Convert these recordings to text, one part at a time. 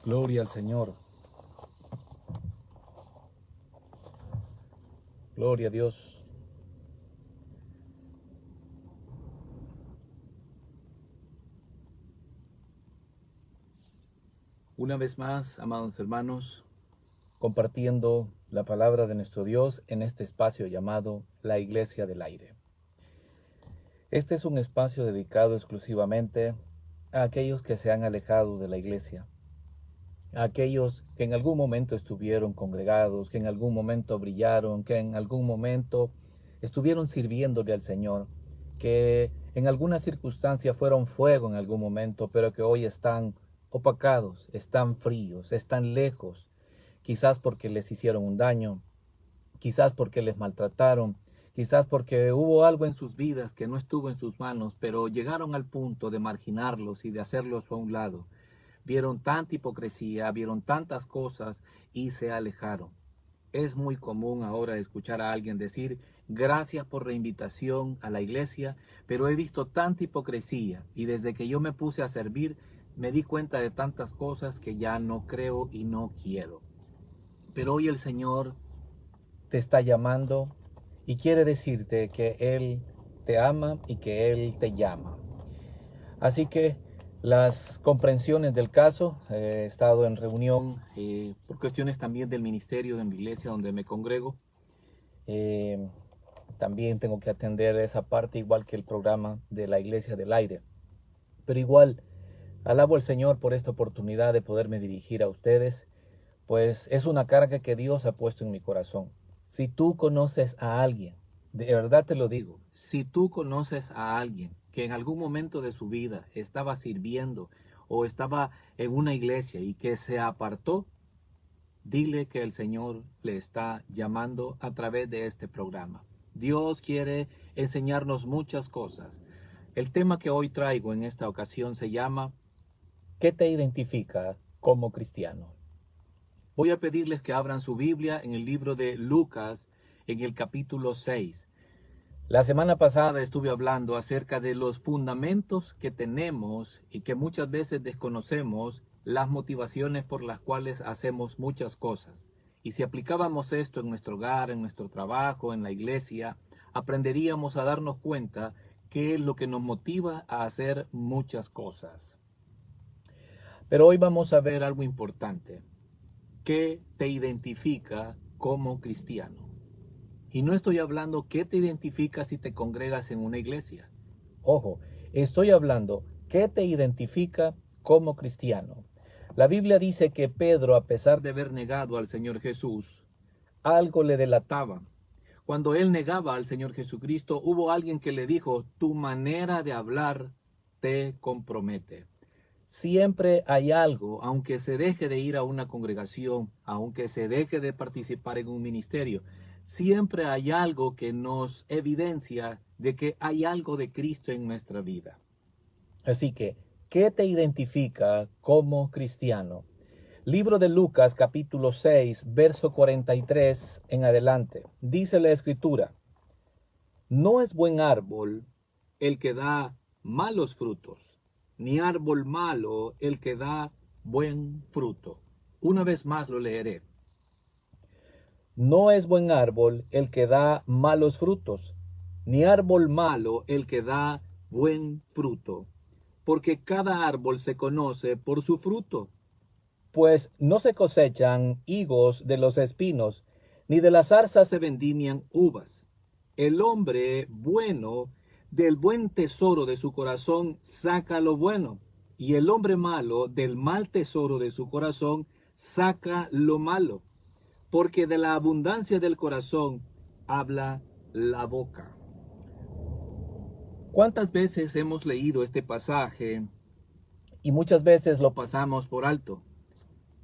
Gloria al Señor. Gloria a Dios. Una vez más, amados hermanos, compartiendo la palabra de nuestro Dios en este espacio llamado la Iglesia del Aire. Este es un espacio dedicado exclusivamente a aquellos que se han alejado de la Iglesia, a aquellos que en algún momento estuvieron congregados, que en algún momento brillaron, que en algún momento estuvieron sirviéndole al Señor, que en alguna circunstancia fueron fuego en algún momento, pero que hoy están opacados, están fríos, están lejos, quizás porque les hicieron un daño, quizás porque les maltrataron, quizás porque hubo algo en sus vidas que no estuvo en sus manos, pero llegaron al punto de marginarlos y de hacerlos a un lado. Vieron tanta hipocresía, vieron tantas cosas y se alejaron. Es muy común ahora escuchar a alguien decir, gracias por la invitación a la iglesia, pero he visto tanta hipocresía y desde que yo me puse a servir, me di cuenta de tantas cosas que ya no creo y no quiero. Pero hoy el Señor te está llamando y quiere decirte que Él te ama y que Él te llama. Así que las comprensiones del caso, he estado en reunión por cuestiones también del ministerio de mi iglesia donde me congrego. También tengo que atender esa parte igual que el programa de la Iglesia del Aire. Pero igual, alabo al Señor por esta oportunidad de poderme dirigir a ustedes, pues es una carga que Dios ha puesto en mi corazón. Si tú conoces a alguien, de verdad te lo digo, si tú conoces a alguien que en algún momento de su vida estaba sirviendo o estaba en una iglesia y que se apartó, dile que el Señor le está llamando a través de este programa. Dios quiere enseñarnos muchas cosas. El tema que hoy traigo en esta ocasión se llama ¿qué te identifica como cristiano? Voy a pedirles que abran su Biblia en el libro de Lucas, en el capítulo 6. La semana pasada estuve hablando acerca de los fundamentos que tenemos y que muchas veces desconocemos las motivaciones por las cuales hacemos muchas cosas. Y si aplicábamos esto en nuestro hogar, en nuestro trabajo, en la iglesia, aprenderíamos a darnos cuenta qué es lo que nos motiva a hacer muchas cosas. Pero hoy vamos a ver algo importante. ¿Qué te identifica como cristiano? Y no estoy hablando qué te identifica si te congregas en una iglesia. Ojo, estoy hablando qué te identifica como cristiano. La Biblia dice que Pedro, a pesar de haber negado al Señor Jesús, algo le delataba. Cuando él negaba al Señor Jesucristo, hubo alguien que le dijo, tu manera de hablar te compromete. Siempre hay algo, aunque se deje de ir a una congregación, aunque se deje de participar en un ministerio, siempre hay algo que nos evidencia de que hay algo de Cristo en nuestra vida. Así que, ¿qué te identifica como cristiano? Libro de Lucas, capítulo 6, verso 43 en adelante. Dice la Escritura, no es buen árbol el que da malos frutos, ni árbol malo el que da buen fruto. Una vez más lo leeré. No es buen árbol el que da malos frutos, ni árbol malo el que da buen fruto, porque cada árbol se conoce por su fruto. Pues no se cosechan higos de los espinos, ni de las zarzas se vendimian uvas. El hombre bueno del buen tesoro de su corazón saca lo bueno, y el hombre malo del mal tesoro de su corazón saca lo malo, porque de la abundancia del corazón habla la boca. ¿Cuántas veces hemos leído este pasaje y muchas veces lo pasamos por alto?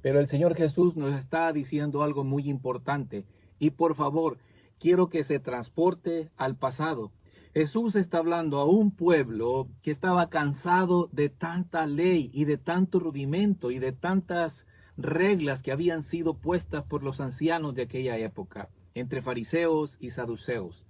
Pero el Señor Jesús nos está diciendo algo muy importante. Y por favor, quiero que se transporte al pasado. Jesús está hablando a un pueblo que estaba cansado de tanta ley y de tanto rudimento y de tantas reglas que habían sido puestas por los ancianos de aquella época, entre fariseos y saduceos.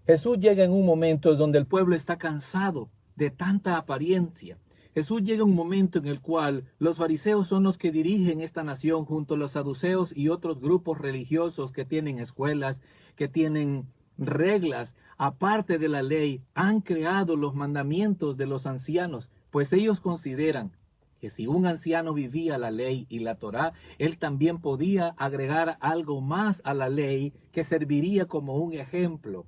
Jesús llega en un momento donde el pueblo está cansado de tanta apariencia. Jesús llega a un momento en el cual los fariseos son los que dirigen esta nación junto a los saduceos y otros grupos religiosos que tienen escuelas, que tienen reglas, aparte de la ley, han creado los mandamientos de los ancianos, pues ellos consideran que si un anciano vivía la ley y la Torá, él también podía agregar algo más a la ley que serviría como un ejemplo.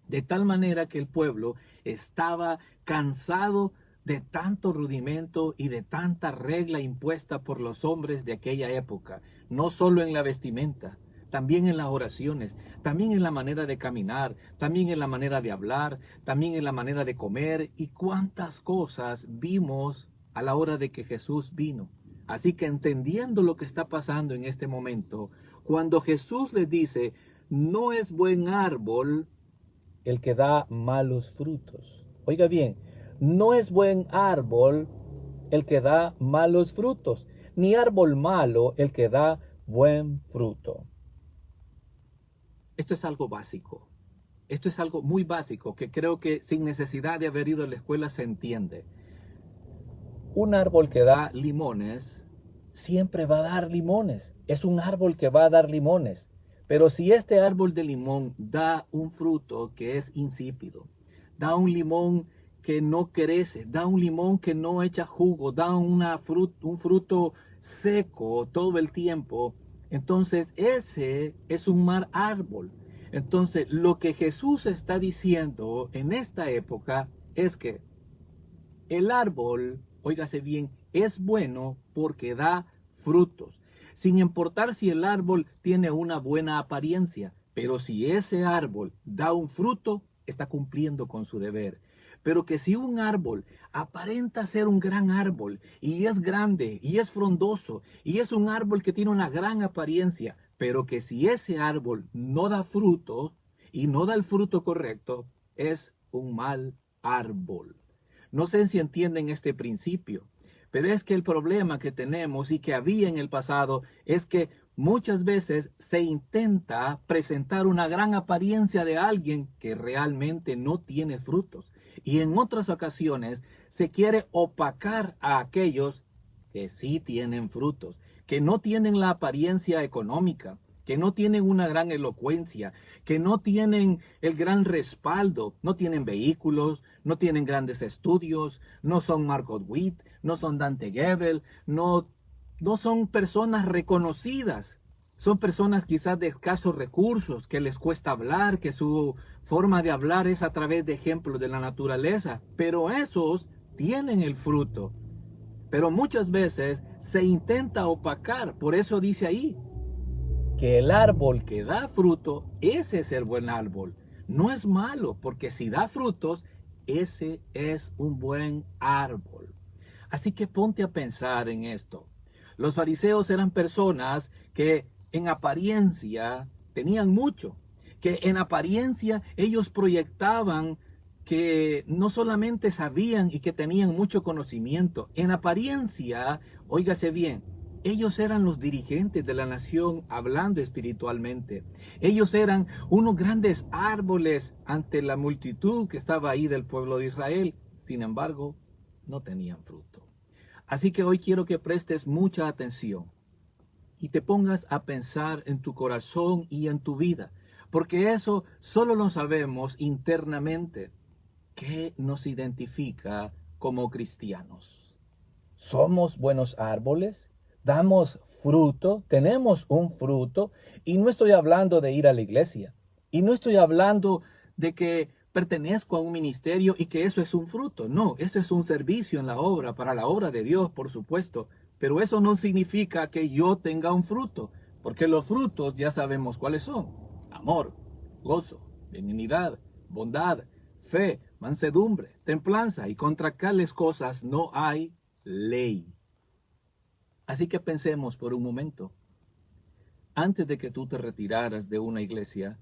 De tal manera que el pueblo estaba cansado de tanto rudimento y de tanta regla impuesta por los hombres de aquella época, no solo en la vestimenta, también en las oraciones, también en la manera de caminar, también en la manera de hablar, también en la manera de comer, y cuántas cosas vimos a la hora de que Jesús vino. Así que entendiendo lo que está pasando en este momento, cuando Jesús les dice, no es buen árbol el que da malos frutos. Oiga bien, no es buen árbol el que da malos frutos, ni árbol malo el que da buen fruto. Esto es algo básico. Esto es algo muy básico que creo que sin necesidad de haber ido a la escuela se entiende. Un árbol que da limones siempre va a dar limones. Es un árbol que va a dar limones. Pero si este árbol de limón da un fruto que es insípido, da un limón que no crece, da un limón que no echa jugo, da un fruto seco todo el tiempo, entonces ese es un mal árbol. Entonces lo que Jesús está diciendo en esta época es que el árbol, óigase bien, es bueno porque da frutos, sin importar si el árbol tiene una buena apariencia, pero si ese árbol da un fruto, está cumpliendo con su deber. Pero que si un árbol aparenta ser un gran árbol y es grande y es frondoso y es un árbol que tiene una gran apariencia, pero que si ese árbol no da fruto y no da el fruto correcto, es un mal árbol. No sé si entienden este principio, pero es que el problema que tenemos y que había en el pasado es que muchas veces se intenta presentar una gran apariencia de alguien que realmente no tiene frutos. Y en otras ocasiones se quiere opacar a aquellos que sí tienen frutos, que no tienen la apariencia económica, que no tienen una gran elocuencia, que no tienen el gran respaldo, no tienen vehículos, no tienen grandes estudios, no son Margot Witt, no son Dante Gebel, no son personas reconocidas. Son personas quizás de escasos recursos, que les cuesta hablar, que su forma de hablar es a través de ejemplos de la naturaleza, pero esos tienen el fruto. Pero muchas veces se intenta opacar, por eso dice ahí, que el árbol que da fruto, ese es el buen árbol. No es malo, porque si da frutos, ese es un buen árbol. Así que ponte a pensar en esto. Los fariseos eran personas que en apariencia tenían mucho, que en apariencia ellos proyectaban que no solamente sabían y que tenían mucho conocimiento, en apariencia, óigase bien, ellos eran los dirigentes de la nación hablando espiritualmente. Ellos eran unos grandes árboles ante la multitud que estaba ahí del pueblo de Israel. Sin embargo, no tenían fruto. Así que hoy quiero que prestes mucha atención y te pongas a pensar en tu corazón y en tu vida, porque eso solo lo sabemos internamente. ¿Qué nos identifica como cristianos? ¿Somos buenos árboles? ¿Damos fruto? ¿Tenemos un fruto? Y no estoy hablando de ir a la iglesia. Y no estoy hablando de que pertenezco a un ministerio y que eso es un fruto. No, eso es un servicio en la obra, para la obra de Dios, por supuesto. Pero eso no significa que yo tenga un fruto, porque los frutos ya sabemos cuáles son. Amor, gozo, benignidad, bondad, fe, mansedumbre, templanza, y contra tales cosas no hay ley. Así que pensemos por un momento. Antes de que tú te retiraras de una iglesia,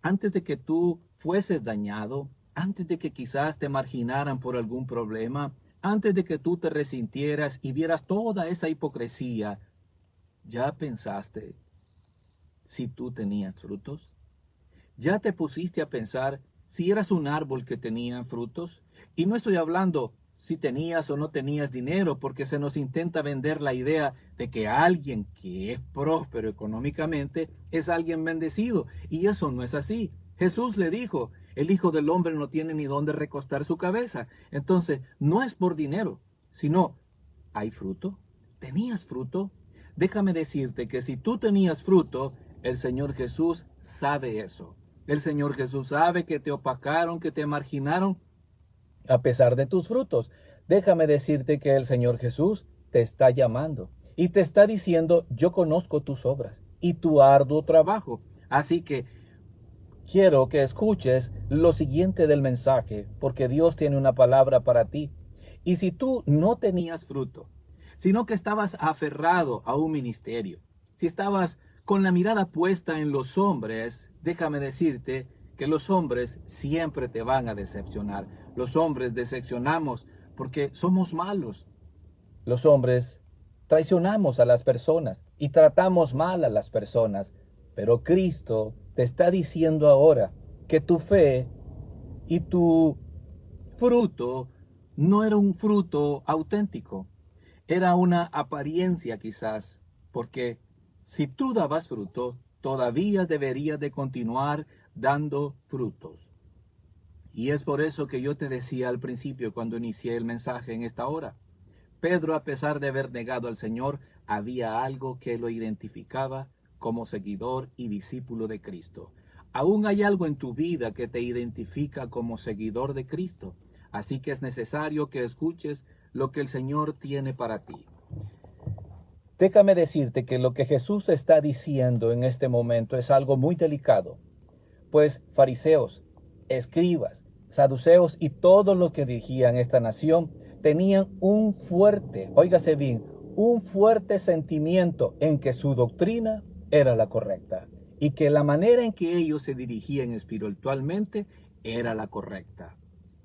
antes de que tú fueses dañado, antes de que quizás te marginaran por algún problema, antes de que tú te resintieras y vieras toda esa hipocresía, ¿ya pensaste si tú tenías frutos? ¿Ya te pusiste a pensar si eras un árbol que tenía frutos? Y no estoy hablando si tenías o no tenías dinero, porque se nos intenta vender la idea de que alguien que es próspero económicamente es alguien bendecido, y eso no es así. Jesús le dijo, el Hijo del Hombre no tiene ni dónde recostar su cabeza. Entonces, no es por dinero, sino, ¿hay fruto? ¿Tenías fruto? Déjame decirte que si tú tenías fruto, el Señor Jesús sabe eso. El Señor Jesús sabe que te opacaron, que te marginaron, a pesar de tus frutos. Déjame decirte que el Señor Jesús te está llamando y te está diciendo, yo conozco tus obras y tu arduo trabajo. Así que quiero que escuches lo siguiente del mensaje, porque Dios tiene una palabra para ti. Y si tú no tenías fruto, sino que estabas aferrado a un ministerio, si estabas con la mirada puesta en los hombres, déjame decirte que los hombres siempre te van a decepcionar. Los hombres decepcionamos porque somos malos. Los hombres traicionamos a las personas y tratamos mal a las personas. Pero Cristo te está diciendo ahora que tu fe y tu fruto no era un fruto auténtico. Era una apariencia quizás, porque si tú dabas fruto, todavía deberías de continuar dando frutos. Y es por eso que yo te decía al principio cuando inicié el mensaje en esta hora. Pedro, a pesar de haber negado al Señor, había algo que lo identificaba como seguidor y discípulo de Cristo. Aún hay algo en tu vida que te identifica como seguidor de Cristo. Así que es necesario que escuches lo que el Señor tiene para ti. Déjame decirte que lo que Jesús está diciendo en este momento es algo muy delicado, pues fariseos, escribas, saduceos y todos los que dirigían esta nación tenían un fuerte, óigase bien, un fuerte sentimiento en que su doctrina era la correcta y que la manera en que ellos se dirigían espiritualmente era la correcta.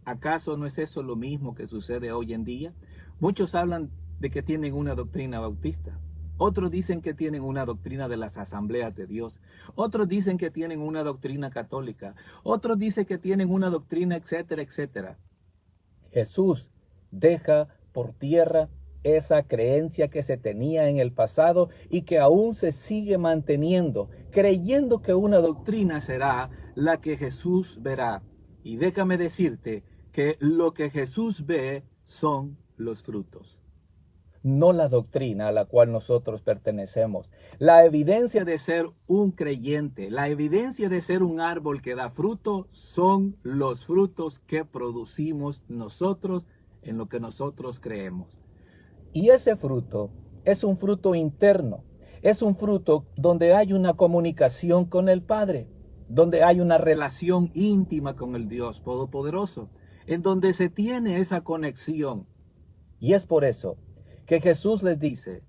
¿Acaso no es eso lo mismo que sucede hoy en día? Muchos hablan de que tienen una doctrina bautista. Otros dicen que tienen una doctrina de las asambleas de Dios. Otros dicen que tienen una doctrina católica. Otros dicen que tienen una doctrina, etcétera, etcétera. Jesús deja por tierra esa creencia que se tenía en el pasado y que aún se sigue manteniendo, creyendo que una doctrina será la que Jesús verá. Y déjame decirte que lo que Jesús ve son los frutos, no la doctrina a la cual nosotros pertenecemos. La evidencia de ser un creyente, la evidencia de ser un árbol que da fruto, son los frutos que producimos nosotros en lo que nosotros creemos. Y ese fruto es un fruto interno, es un fruto donde hay una comunicación con el Padre, donde hay una relación íntima con el Dios Todopoderoso, en donde se tiene esa conexión. Y es por eso que Jesús les dice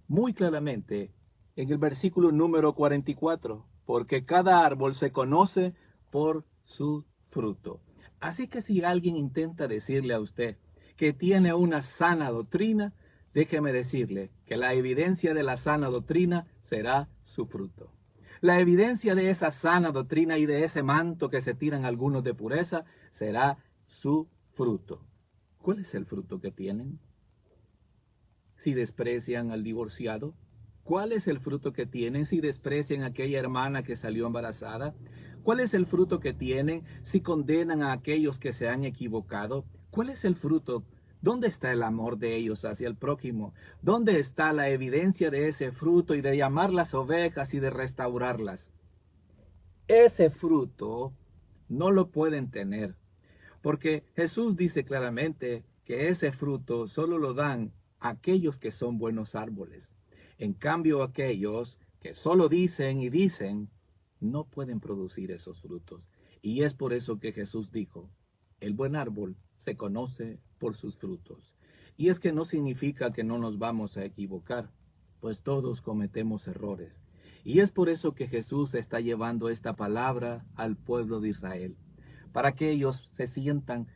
muy claramente en el versículo número 44, porque cada árbol se conoce por su fruto. Así que si alguien intenta decirle a usted que tiene una sana doctrina, déjeme decirle que la evidencia de la sana doctrina será su fruto. La evidencia de esa sana doctrina y de ese manto que se tiran algunos de pureza será su fruto. ¿Cuál es el fruto que tienen? Si desprecian al divorciado, ¿cuál es el fruto que tienen si desprecian a aquella hermana que salió embarazada? ¿Cuál es el fruto que tienen si condenan a aquellos que se han equivocado? ¿Cuál es el fruto? ¿Dónde está el amor de ellos hacia el prójimo? ¿Dónde está la evidencia de ese fruto y de llamar las ovejas y de restaurarlas? Ese fruto no lo pueden tener, porque Jesús dice claramente que ese fruto solo lo dan aquellos que son buenos árboles. En cambio, aquellos que solo dicen y dicen, no pueden producir esos frutos. Y es por eso que Jesús dijo, el buen árbol se conoce por sus frutos. Y es que no significa que no nos vamos a equivocar, pues todos cometemos errores. Y es por eso que Jesús está llevando esta palabra al pueblo de Israel, para que ellos se sientan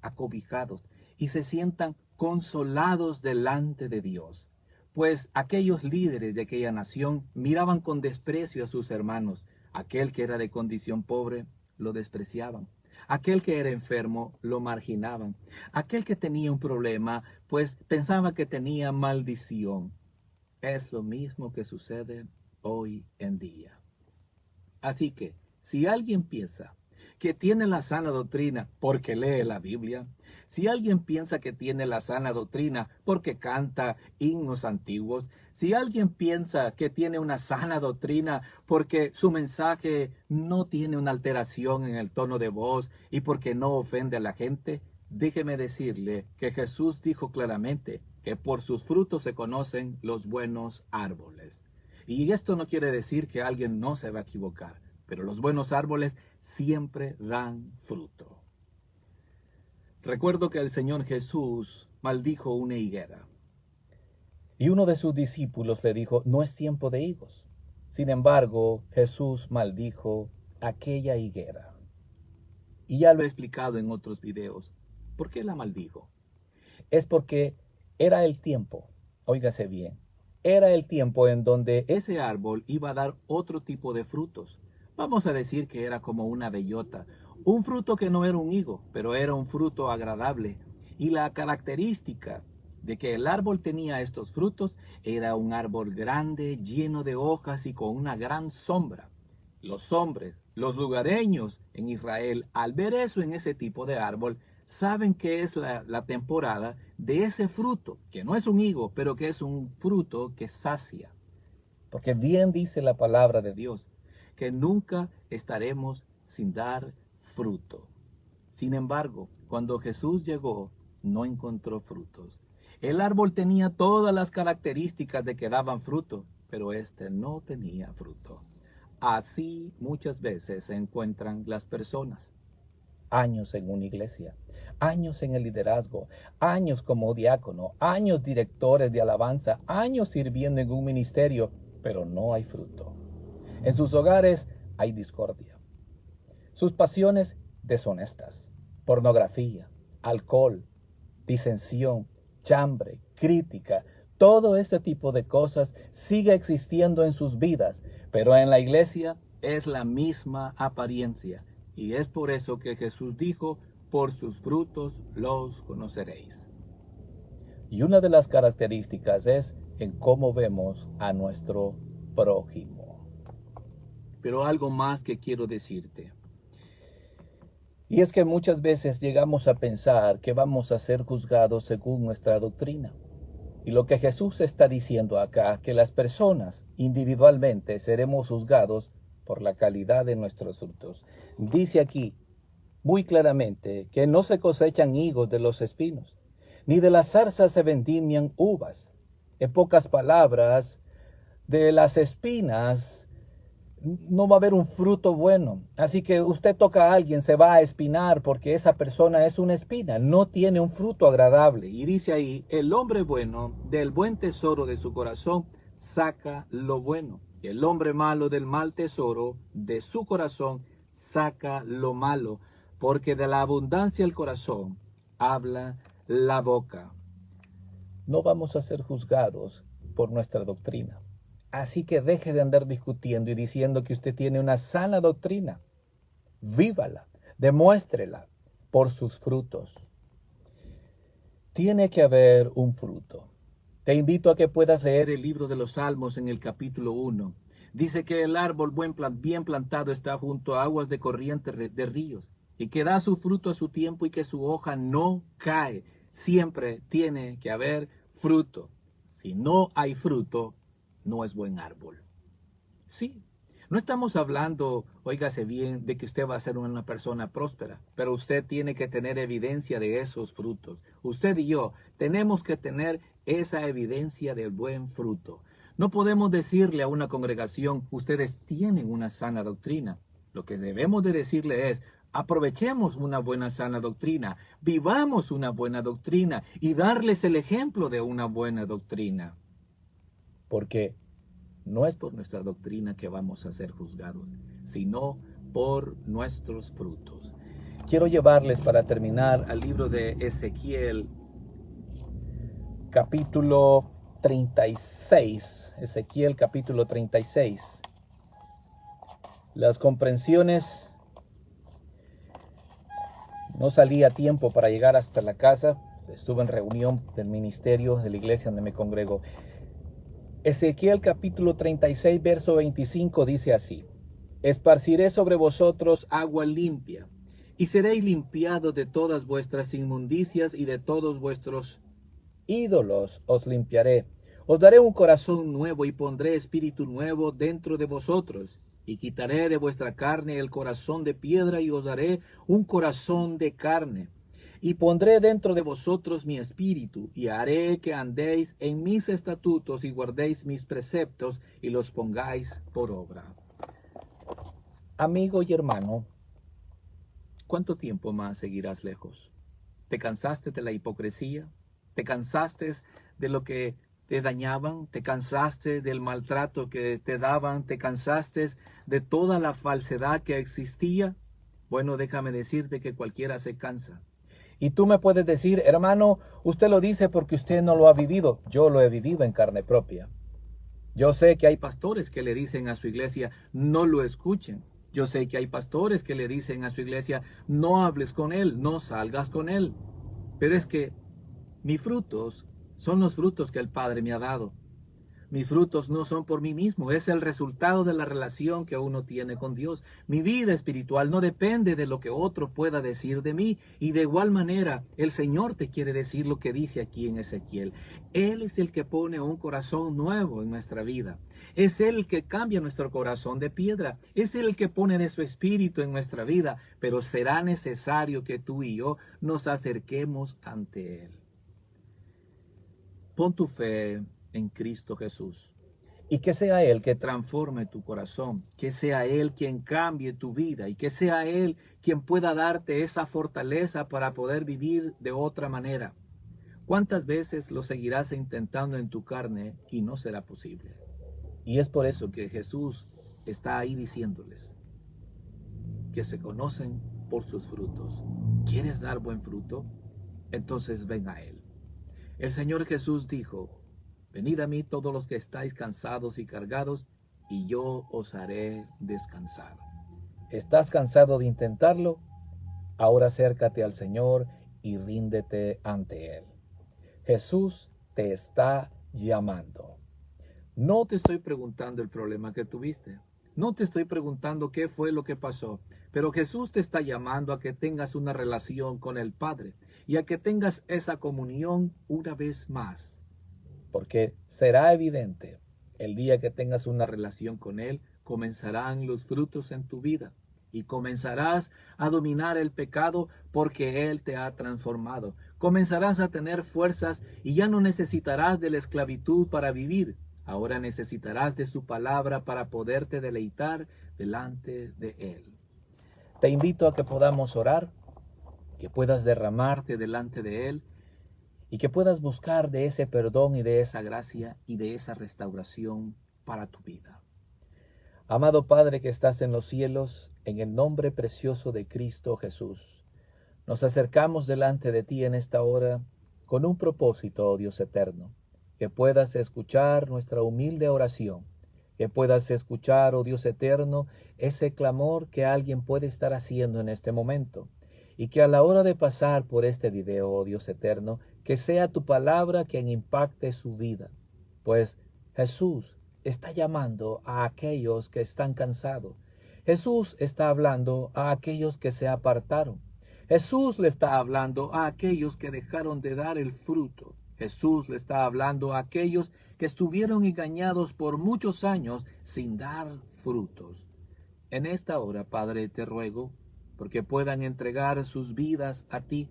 acobijados y se sientan consolados delante de Dios. Pues aquellos líderes de aquella nación miraban con desprecio a sus hermanos. Aquel que era de condición pobre lo despreciaban. Aquel que era enfermo lo marginaban. Aquel que tenía un problema, pues pensaba que tenía maldición. Es lo mismo que sucede hoy en día. Así que, si alguien piensa que tiene la sana doctrina porque lee la Biblia, si alguien piensa que tiene la sana doctrina porque canta himnos antiguos, si alguien piensa que tiene una sana doctrina porque su mensaje no tiene una alteración en el tono de voz y porque no ofende a la gente, déjeme decirle que Jesús dijo claramente que por sus frutos se conocen los buenos árboles. Y esto no quiere decir que alguien no se va a equivocar, pero los buenos árboles siempre dan fruto. Recuerdo que el Señor Jesús maldijo una higuera. Y uno de sus discípulos le dijo, no es tiempo de higos. Sin embargo, Jesús maldijo aquella higuera. Y ya lo he explicado en otros videos. ¿Por qué la maldijo? Es porque era el tiempo, óigase bien, era el tiempo en donde ese árbol iba a dar otro tipo de frutos. Vamos a decir que era como una bellota, un fruto que no era un higo, pero era un fruto agradable. Y la característica de que el árbol tenía estos frutos era un árbol grande, lleno de hojas y con una gran sombra. Los hombres, los lugareños en Israel, al ver eso en ese tipo de árbol, saben que es la temporada de ese fruto, que no es un higo, pero que es un fruto que sacia. Porque bien dice la palabra de Dios, que nunca estaremos sin dar fruto. Sin embargo, cuando Jesús llegó, no encontró frutos. El árbol tenía todas las características de que daban fruto, pero este no tenía fruto. Así muchas veces se encuentran las personas. Años en una iglesia, años en el liderazgo, años como diácono, años directores de alabanza, años sirviendo en un ministerio, pero no hay fruto. En sus hogares hay discordia. Sus pasiones deshonestas, pornografía, alcohol, disensión, chambre, crítica, todo ese tipo de cosas sigue existiendo en sus vidas, pero en la iglesia es la misma apariencia. Y es por eso que Jesús dijo, por sus frutos los conoceréis. Y una de las características es en cómo vemos a nuestro prójimo. Pero algo más que quiero decirte. Y es que muchas veces llegamos a pensar que vamos a ser juzgados según nuestra doctrina. Y lo que Jesús está diciendo acá, que las personas individualmente seremos juzgados por la calidad de nuestros frutos. Dice aquí muy claramente que no se cosechan higos de los espinos, ni de las zarzas se vendimian uvas. En pocas palabras, de las espinas no va a haber un fruto bueno. Así que usted toca a alguien, se va a espinar porque esa persona es una espina, no tiene un fruto agradable. Y dice ahí, el hombre bueno del buen tesoro de su corazón saca lo bueno. Y el hombre malo del mal tesoro de su corazón saca lo malo. Porque de la abundancia del corazón habla la boca. No vamos a ser juzgados por nuestra doctrina. Así que deje de andar discutiendo y diciendo que usted tiene una sana doctrina. Vívala, demuéstrela por sus frutos. Tiene que haber un fruto. Te invito a que puedas leer el libro de los Salmos en el capítulo 1. Dice que el árbol bien plantado está junto a aguas de corriente de ríos y que da su fruto a su tiempo y que su hoja no cae. Siempre tiene que haber fruto. Si no hay fruto, no es buen árbol. Sí, no estamos hablando, óigase bien, de que usted va a ser una persona próspera, pero usted tiene que tener evidencia de esos frutos. Usted y yo tenemos que tener esa evidencia del buen fruto. No podemos decirle a una congregación, ustedes tienen una sana doctrina. Lo que debemos de decirle es, aprovechemos una buena sana doctrina, vivamos una buena doctrina y darles el ejemplo de una buena doctrina. Porque no es por nuestra doctrina que vamos a ser juzgados, sino por nuestros frutos. Quiero llevarles para terminar al libro de Ezequiel, capítulo 36. Ezequiel, capítulo 36. Las comprensiones No salí a tiempo para llegar hasta la casa. Estuve en reunión del ministerio de la iglesia donde me congrego. Ezequiel capítulo 36, verso 25 dice así: esparciré sobre vosotros agua limpia, y seréis limpiados de todas vuestras inmundicias, y de todos vuestros ídolos os limpiaré. Os daré un corazón nuevo, y pondré espíritu nuevo dentro de vosotros, y quitaré de vuestra carne el corazón de piedra, y os daré un corazón de carne. Y pondré dentro de vosotros mi espíritu, y haré que andéis en mis estatutos, y guardéis mis preceptos, y los pongáis por obra. Amigo y hermano, ¿cuánto tiempo más seguirás lejos? ¿Te cansaste de la hipocresía? ¿Te cansaste de lo que te dañaban? ¿Te cansaste del maltrato que te daban? ¿Te cansaste de toda la falsedad que existía? Bueno, déjame decirte que cualquiera se cansa. Y tú me puedes decir, hermano, usted lo dice porque usted no lo ha vivido. Yo lo he vivido en carne propia. Yo sé que hay pastores que le dicen a su iglesia, no lo escuchen. Yo sé que hay pastores que le dicen a su iglesia, no hables con él, no salgas con él. Pero es que mis frutos son los frutos que el Padre me ha dado. Mis frutos no son por mí mismo, es el resultado de la relación que uno tiene con Dios. Mi vida espiritual no depende de lo que otro pueda decir de mí. Y de igual manera, el Señor te quiere decir lo que dice aquí en Ezequiel. Él es el que pone un corazón nuevo en nuestra vida. Es Él el que cambia nuestro corazón de piedra. Es Él el que pone de su espíritu en nuestra vida. Pero será necesario que tú y yo nos acerquemos ante Él. Pon tu fe en Cristo Jesús, y que sea Él que transforme tu corazón, que sea Él quien cambie tu vida, y que sea Él quien pueda darte esa fortaleza para poder vivir de otra manera. ¿Cuántas veces lo seguirás intentando en tu carne y no será posible? Y es por eso que Jesús está ahí diciéndoles que se conocen por sus frutos. ¿Quieres dar buen fruto? Entonces ven a Él. El Señor Jesús dijo: venid a mí todos los que estáis cansados y cargados, y yo os haré descansar. ¿Estás cansado de intentarlo? Ahora acércate al Señor y ríndete ante Él. Jesús te está llamando. No te estoy preguntando el problema que tuviste. No te estoy preguntando qué fue lo que pasó. Pero Jesús te está llamando a que tengas una relación con el Padre y a que tengas esa comunión una vez más. Porque será evidente, el día que tengas una relación con Él, comenzarán los frutos en tu vida. Y comenzarás a dominar el pecado porque Él te ha transformado. Comenzarás a tener fuerzas y ya no necesitarás de la esclavitud para vivir. Ahora necesitarás de su palabra para poderte deleitar delante de Él. Te invito a que podamos orar, que puedas derramarte delante de Él y que puedas buscar de ese perdón y de esa gracia y de esa restauración para tu vida. Amado Padre que estás en los cielos, en el nombre precioso de Cristo Jesús, nos acercamos delante de ti en esta hora con un propósito, oh Dios eterno, que puedas escuchar nuestra humilde oración, que puedas escuchar, oh Dios eterno, ese clamor que alguien puede estar haciendo en este momento, y que a la hora de pasar por este video, oh Dios eterno, que sea tu palabra quien impacte su vida, pues Jesús está llamando a aquellos que están cansados. Jesús está hablando a aquellos que se apartaron. Jesús le está hablando a aquellos que dejaron de dar el fruto. Jesús le está hablando a aquellos que estuvieron engañados por muchos años sin dar frutos. En esta hora, Padre, te ruego porque puedan entregar sus vidas a ti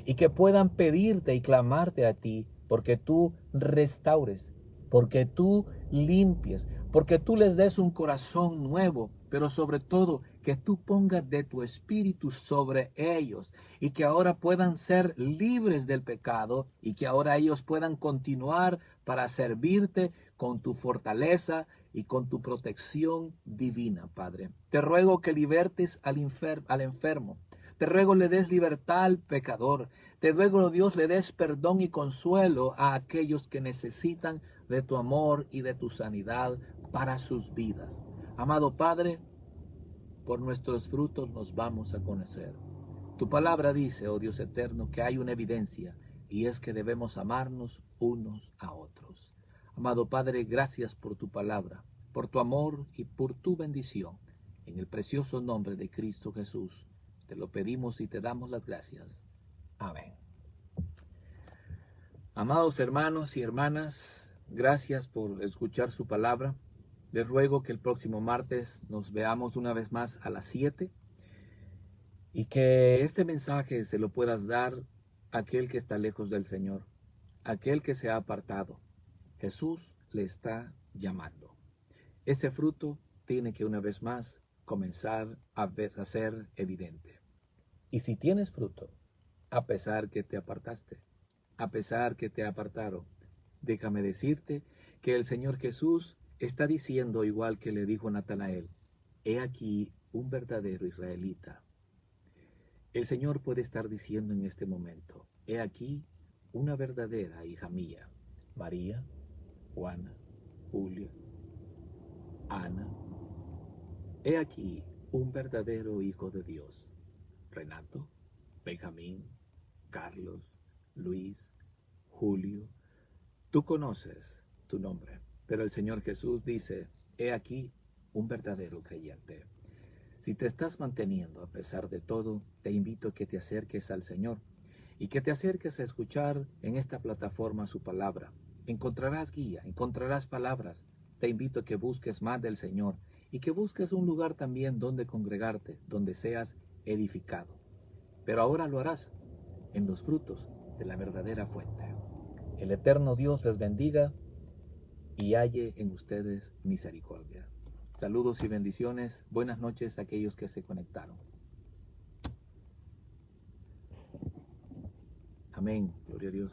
y que puedan pedirte y clamarte a ti porque tú restaures, porque tú limpies, porque tú les des un corazón nuevo, pero sobre todo que tú pongas de tu espíritu sobre ellos y que ahora puedan ser libres del pecado y que ahora ellos puedan continuar para servirte con tu fortaleza y con tu protección divina, Padre. Te ruego que libertes al enfermo. Te ruego le des libertad al pecador. Te ruego, Dios, le des perdón y consuelo a aquellos que necesitan de tu amor y de tu sanidad para sus vidas. Amado Padre, por nuestros frutos nos vamos a conocer. Tu palabra dice, oh Dios eterno, que hay una evidencia, y es que debemos amarnos unos a otros. Amado Padre, gracias por tu palabra, por tu amor y por tu bendición. En el precioso nombre de Cristo Jesús, te lo pedimos y te damos las gracias. Amén. Amados hermanos y hermanas, gracias por escuchar su palabra. Les ruego que el próximo martes nos veamos una vez más a las 7 y que este mensaje se lo puedas dar a aquel que está lejos del Señor, aquel que se ha apartado. Jesús le está llamando. Ese fruto tiene que una vez más comenzar a ser evidente. Y si tienes fruto, a pesar que te apartaste, a pesar que te apartaron, déjame decirte que el Señor Jesús está diciendo igual que le dijo a Natanael, he aquí un verdadero israelita. El Señor puede estar diciendo en este momento, he aquí una verdadera hija mía, María, Juana, Julia, Ana. He aquí un verdadero hijo de Dios, Renato, Benjamín, Carlos, Luis, Julio. Tú conoces tu nombre, pero el Señor Jesús dice, he aquí un verdadero creyente. Si te estás manteniendo a pesar de todo, te invito a que te acerques al Señor y que te acerques a escuchar en esta plataforma su palabra. Encontrarás guía, encontrarás palabras. Te invito a que busques más del Señor y que busques un lugar también donde congregarte, donde seas edificado. Pero ahora lo harás en los frutos de la verdadera fuente. El eterno Dios les bendiga y halle en ustedes misericordia. Saludos y bendiciones. Buenas noches a aquellos que se conectaron. Amén. Gloria a Dios.